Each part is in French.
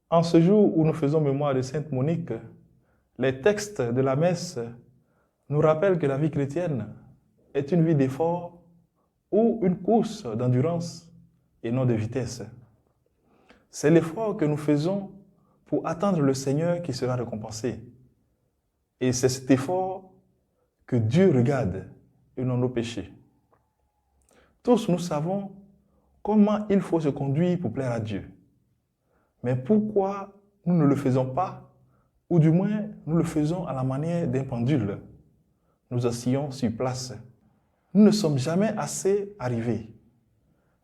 En ce jour où nous faisons mémoire de Sainte Monique, les textes de la messe nous rappellent que la vie chrétienne est une vie d'effort ou une course d'endurance et non de vitesse. C'est l'effort que nous faisons pour attendre le Seigneur qui sera récompensé. Et c'est cet effort que Dieu regarde et non nos péchés. Tous nous savons comment il faut se conduire pour plaire à Dieu. Mais pourquoi nous ne le faisons pas, ou du moins nous le faisons à la manière d'un pendule? Nous oscillons sur place. Nous ne sommes jamais assez arrivés.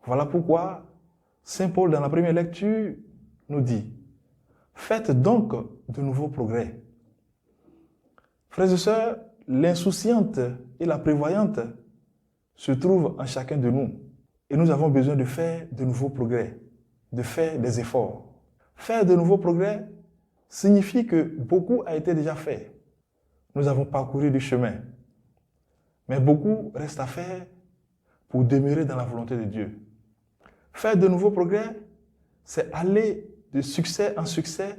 Voilà pourquoi Saint Paul, dans la première lecture, nous dit « Faites donc de nouveaux progrès ». Frères et sœurs, l'insouciante et la prévoyante se trouvent en chacun de nous. Et nous avons besoin de faire de nouveaux progrès, de faire des efforts. Faire de nouveaux progrès signifie que beaucoup a été déjà fait. Nous avons parcouru du chemin. Mais beaucoup reste à faire pour demeurer dans la volonté de Dieu. Faire de nouveaux progrès, c'est aller de succès en succès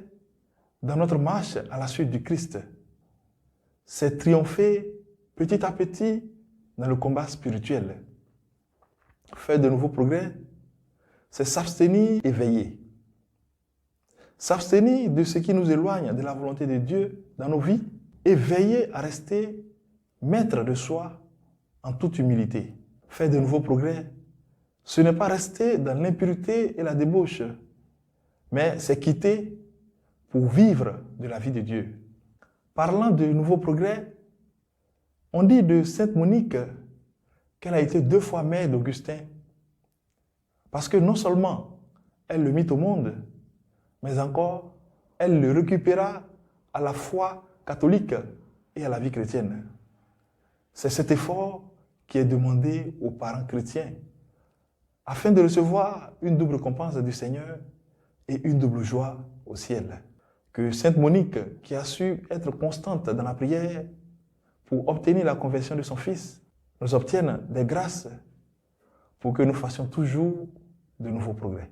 dans notre marche à la suite du Christ. C'est triompher petit à petit dans le combat spirituel. Faire de nouveaux progrès, c'est s'abstenir et veiller. S'abstenir de ce qui nous éloigne de la volonté de Dieu dans nos vies et veiller à rester maître de soi en toute humilité. Faire de nouveaux progrès, ce n'est pas rester dans l'impureté et la débauche, mais c'est quitter pour vivre de la vie de Dieu. Parlant de nouveaux progrès, on dit de Sainte Monique qu'elle a été 2 fois mère d'Augustin, parce que non seulement elle le mit au monde, mais encore elle le récupéra à la foi catholique et à la vie chrétienne. C'est cet effort qui est demandé aux parents chrétiens afin de recevoir une double récompense du Seigneur et une double joie au ciel. Que Sainte Monique, qui a su être constante dans la prière pour obtenir la conversion de son fils, nous obtienne des grâces pour que nous fassions toujours de nouveaux progrès.